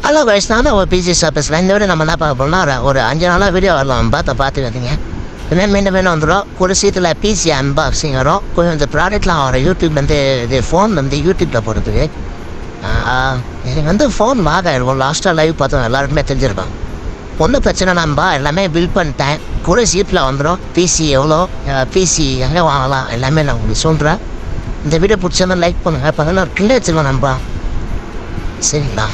Hello guys, நான் தான் ஒரு பிசி சர்வீஸில் இந்த வீடியோ நம்ம என்ன பார்க்க போனால் ஒரு 5 நாளாக வீடியோ வரலாம் பார்த்து வந்துங்க. இன்னும் மீண்டும் வந்துடும். ஒரு சீட்டில் பிசி அன்பாக்சிங் வரும். கொஞ்சம் இந்த ப்ராடக்ட்லாம் வரும் யூடியூப்லேருந்து. இது ஃபோன் வந்து யூடியூப்பில் போகிறதுக்கு எனக்கு ஃபோன் வாங்கிடும். லாஸ்ட்டாக லைவ் பார்த்தோம், எல்லாருக்குமே தெரிஞ்சிருக்கோம். ஒன்றும் பிரச்சனை நம்பா எல்லாமே பில் பண்ணிட்டேன். கூட சீட்டில் வந்துடும். பிசி எவ்வளோ, பிசி எங்கே வாங்கலாம் எல்லாமே நான் உங்களுக்கு சொல்கிறேன். இந்த வீடியோ பிடிச்சதான் லைக் பண்ணுங்கள். இப்போ நான் கிள்ளே வச்சுருவேன் நம்பா, சரிங்களா?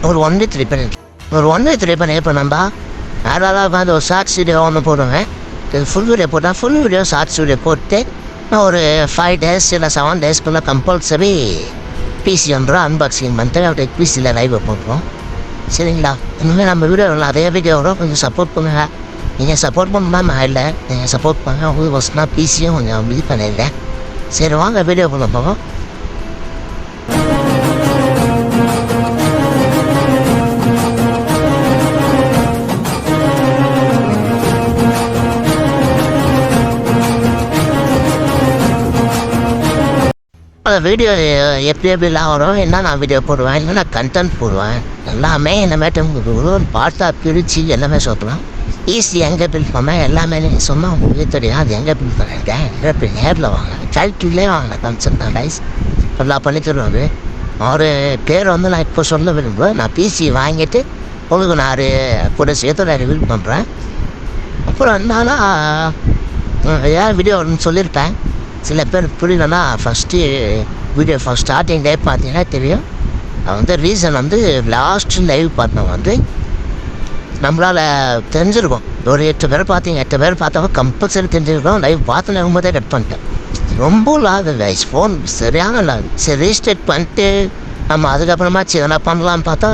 ஒரு 1 week ரிப்பேர் இப்போ நம்பா யாராவது உட்காந்து ஒரு ஷார்ட்ஸ் வீடியோ ஒன்று போடுவேன். ஃபுல் வீடியோ போட்டால் ஃபுல் வீடியோ ஷார்ட்ஸ் வீடியோ போட்டு நான் ஒரு 5 days இல்லை 7 daysக்குள்ளே கம்பல்சரி பிசி வந்துடும். அன்பாக்சிங் பண்ணிட்டு அப்படியே பிசியில் லைவ் போட்டுருவோம், சரிங்களா? இனிமேல் நம்ம வீடியோ அதே வீடியோ வரும். கொஞ்சம் சப்போர்ட் பண்ணுங்கள். நீங்கள் சப்போர்ட் பண்ணலாம் நான் இல்லை, நீங்கள் சப்போர்ட் பண்ணுங்கள். உங்களுக்கு ஃபஸ்ட்னா பிசியும் கொஞ்சம் இது பண்ணிடுறேன். சரி வாங்க வீடியோ பண்ண போவோம். வீடியோ எப்படிலாம் வரும், என்ன நான் வீடியோ போடுவேன், இல்லை நான் கண்டென்ட் போடுவேன், எல்லாமே என்னமேட்டு உங்களுக்கு பார்ட்டாக பிரித்து எல்லாமே சொல்கிறேன். ஈஸி எங்கே பில் பண்ணேன் எல்லாமே நீங்கள் சொன்னால் உங்களுக்கு தெரியும். அது எங்கே பில் பண்ணிட்டேன், இப்போ நேரில் வாங்க, டைட்டிலே வாங்க கன்செப்ட் டைஸ் எல்லாம் பண்ணி தருவாங்க. ஒரு பேர் வந்து நான் இப்போ சொல்ல விரும்புவேன். நான் பிசி வாங்கிட்டு உங்களுக்கு நான் கூட சேர்த்து நான் ரிவீல் பண்ணுறேன். அப்புறம் என்னன்னா ஏன் வீடியோ சொல்லியிருப்பேன். சில பேர் புரியலன்னா ஃபஸ்ட்டு வீடியோ ஸ்டார்டிங் லைவ் பார்த்தீங்கன்னா தெரியும். அது ரீசன் லாஸ்ட் லைவ் பார்த்தவங்க நம்மளால் தெரிஞ்சிருக்கும். ஒரு 8 பேர் பார்த்தீங்க, 8 பேர் பார்த்தவங்க கம்பல்சரி தெரிஞ்சிருக்கோம். லைவ் பார்த்து போதே கட் பண்ணிட்டேன். ரொம்ப லாகு கைஸ், ஃபோன் சரியான லாகு. சரி ரீஸ்டார்ட் பண்ணிட்டு நம்ம அதுக்கப்புறமா சரி என்ன பண்ணலான்னு பார்த்தா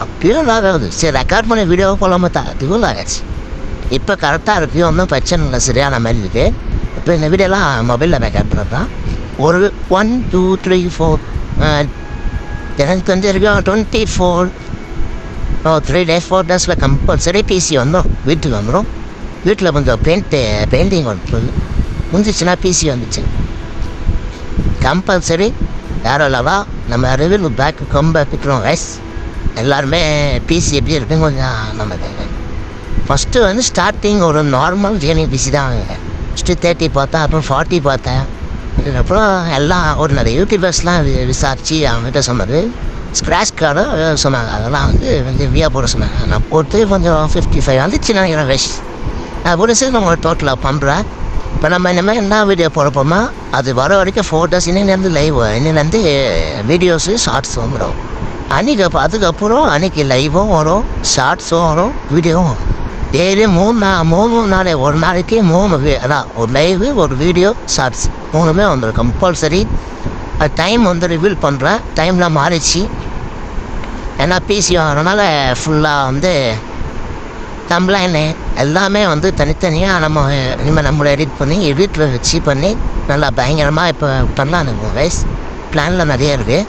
அப்பயும் லாக் ஆகுது. சரி ரெக்கார்ட் பண்ணி வீடியோவை போகலாமா தான் அதுவும் லாகாச்சு. இப்போ கரெக்டாக இருக்கு, ஒன்றும் பிரச்சனை இல்லை, சரியான மாதிரி இருக்குது. இப்போ இந்த வீடியோலாம் மொபைலில் ரெக்கார்ட் பண்ணுறது தான். ஒரு 1 2 3 4 எனக்கு தெரிஞ்சிருக்கோம் 24 3 days 4 days கம்பல்சரி பிசி வந்துடும். வீட்டுக்கு வந்துடும். வீட்டில் கொஞ்சம் பெயிண்டிங் ஒன்று முடிஞ்சிச்சுன்னா பிசி வந்துச்சு கம்பல்சரி. யாரும் இல்லவா நம்ம ரிவ்யூ பேக் ரொம்ப பிக்கிறோம் கைஸ். எல்லாருமே பிசி எப்படி இருக்குன்னு கொஞ்சம் நம்ம ஃபஸ்ட்டு ஸ்டார்டிங் ஒரு நார்மல் கேமிங் பிசி தான். ஃபஸ்ட்டு 30 பார்த்தேன், அப்புறம் 40 பார்த்தேன். அதுக்கப்புறம் எல்லாம் ஒரு நிறைய யூடியூபர்ஸ்லாம் விசாரித்து அவங்ககிட்ட சொன்னது ஸ்க்ராட்ச் கார்டு சொன்னாங்க. அதெல்லாம் வியா போட சொன்னாங்க. நான் போட்டு கொஞ்சம் 55 வந்துச்சு நினைக்கிறேன் கைஸ். நான் போட்டு நம்ம டோட்டலாக பண்ணுறேன். இப்போ நம்ம இனிமேல் என்ன வீடியோ போடுறப்போமா அது வர வரைக்கும் ஃபோட்டோஸ் இன்னிலேருந்து லைவ், இன்னிலேருந்து வீடியோஸு ஷார்ட்ஸ் வந்துடும். அதுக்கப்புறம் அன்றைக்கி லைவும் வரும், ஷார்ட்ஸும் வரும், வீடியோவும் வரும். டெய்லி 3 நாள் ஒரு நாளைக்கு 3 அதான் ஒரு லைவு, ஒரு வீடியோ, ஷார்ட்ஸ் 3மே வந்துடும் கம்பல்சரி. அது டைம் ரிவீல் பண்ணுறேன். டைமில் மாறிச்சு. ஏன்னா பிசி வாங்கினால ஃபுல்லாக தம்ப்லைனு எல்லாமே தனித்தனியாக நம்ம இனிமேல் நம்மளை எடிட் பண்ணி எடிட்டில் வச்சு பண்ணி நல்லா பயங்கரமாக இப்போ பண்ணலாம். கைஸ் பிளானில் நிறைய இருக்குது.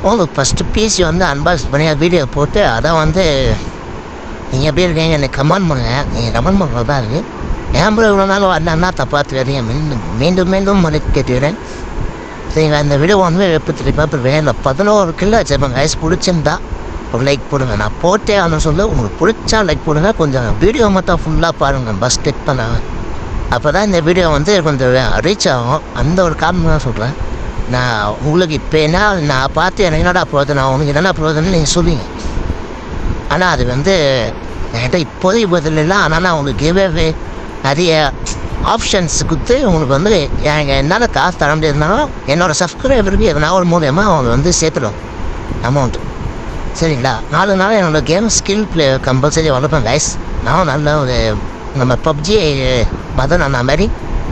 உங்களுக்கு ஃபஸ்ட்டு பிசி அன்பாக்ஸ் பண்ணி வீடியோ போட்டு அதை நீங்கள் எப்படி இருக்கீங்க எனக்கு கமெண்ட் பண்ணுங்கள். நீங்கள் கமெண்ட் பண்ணுறது தான் இருக்குது. ஏன் இவ்வளோ நாள் வரலன்னா தப்பாக தெரியும். மீண்டும் கேட்டுக்கிறேன். சரிங்க, இந்த வீடியோ எப்போ திருப்பி வேணும் 11 கிலோ வச்சுருப்பேன் கைஸ். பிடிச்சிருந்தா ஒரு லைக் போடுங்க. நான் போட்டே சொல்ல உங்களுக்கு பிடிச்சா லைக் போடுங்க. கொஞ்சம் வீடியோ மட்டும் ஃபுல்லாக பாருங்கள், பஸ் கிளிக் பண்ண. அப்போ தான் இந்த வீடியோ கொஞ்சம் ரீச் ஆகும். அந்த ஒரு காரணம் தான் சொல்கிறேன். நான் உங்களுக்கு இப்போ என்ன நான் பார்த்து எனக்கு என்னடா போகுது, நான் உங்களுக்கு என்னென்ன போகுதுன்னு நீங்கள் சொல்லுவீங்க. ஆனால் அது என்கிட்ட இப்போதைக்கு பதில். ஆனால் நான் உங்களுக்கு கிவ்அவே நிறைய ஆப்ஷன்ஸ் கொடுத்து உங்களுக்கு எனக்கு என்னால் காசு தர முடியாதுனாலும் என்னோடய சப்ஸ்கிரைபருக்கு எதனா ஒரு மூலியமாக அவங்க சேர்த்துடும் அமௌண்ட்டு, சரிங்களா? 4 நாள் என்னோடய கேம் ஸ்கில் ப்ளே கம்பல்சரி வளர்ப்பேன் கைஸ். நான் நல்ல ஒரு நம்ம பப்ஜி மதன் அண்ணா மாதிரி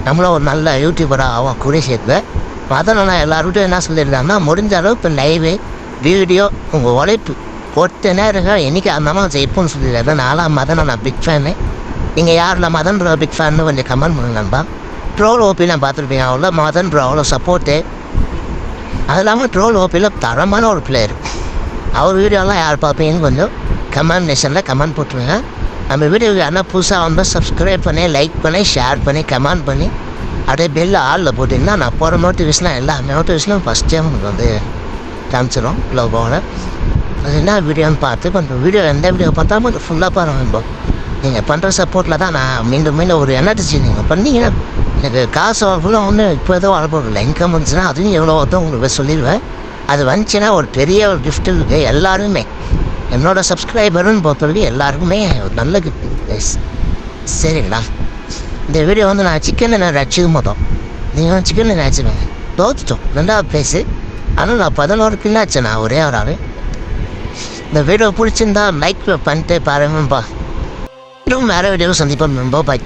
நம்மளும் ஒரு நல்ல யூடியூபராக ஆகும் கூட சேர்த்துவேன். மதன் அண்ணா எல்லாருக்கிட்டும் என்ன சொல்லியிருக்காங்கன்னா முடிஞ்ச அளவு இப்போ லைவு வீடியோ உங்கள் உழைப்பு போட்டுனே இருங்க. என்றைக்கு இருந்தாலும் ஜெயிப்புன்னு சொல்லிடுறாரு. நான்லாம் மதன் நான் பிக் ஃபேனு. நீங்கள் யாரில் மதன் ப்ரோ பிக் ஃபேன்னு கொஞ்சம் கமெண்ட் பண்ணுங்கப்பா. ட்ரோல் ஓபியில் நான் பார்த்துருப்பீங்க. அவ்வளோ மதன் ப்ரோ அவ்வளோ சப்போர்ட்டு. அது இல்லாமல் ட்ரோல் ஓபியில் தரமான ஒரு பிளேயர். அவர் வீடியோலாம் யார் பார்ப்பீங்கன்னு கொஞ்சம் கமெண்ட் கமெண்ட் போட்டுருங்க. நம்ம வீடியோக்கு யாருன்னா புதுசாக சப்ஸ்கிரைப் பண்ணி லைக் பண்ணி ஷேர் பண்ணி கமெண்ட் பண்ணி அப்படியே பெல் ஆளில் போட்டிங்கன்னா நான் போகிற நோட்டிஃபிகேஷனாக எல்லா நோட்டிஃபிகேஷனும் ஃபஸ்ட் டைம் உங்களுக்கு காமிச்சிடும் லோகோவில். அது என்ன வீடியோன்னு பார்த்து கொஞ்சம் வீடியோ எந்த வீடியோ பார்த்தாலும் கொஞ்சம் ஃபுல்லாக பாருங்கள் நண்பா. நீங்கள் பண்ணுற சப்போர்ட்டில் தான் நான் மீண்டும் ஒரு எனர்ஜி நீங்கள் பண்ணீங்கன்னா எனக்கு காசு ஃபுல்லாக ஒன்று இப்போ எதுவும் வரப்போதில்லை. இன்கம் வந்துச்சுன்னா அதுவும் எவ்வளோ வருதோ உங்களுக்கு சொல்லிடுவேன். அது வந்துச்சுன்னா ஒரு பெரிய ஒரு கிஃப்ட் இருக்குது. எல்லாருமே என்னோடய சப்ஸ்கிரைபருன்னு பொறுத்தவரைக்கும் எல்லாருக்குமே ஒரு நல்ல கிஃப்ட். சரிங்களா, இந்த வீடியோ வந்து நான் சிக்கனில் நான் அடிச்சது மொத்தம் நீங்கள் சிக்கனில் நினச்சிடுவேன். தோத்துட்டோம் 2வது ப்ரைஸு. ஆனால் நான் 11 கிலோ ஆச்சு நான் ஒரே ஒரு ஆள். இந்த வீடியோ பிடிச்சிருந்தா லைக் பண்ணிட்டு பாருங்கப்பா. இன்னும் வேறு வீடியோவும் சந்திப்போம் நண்பா. பாய்.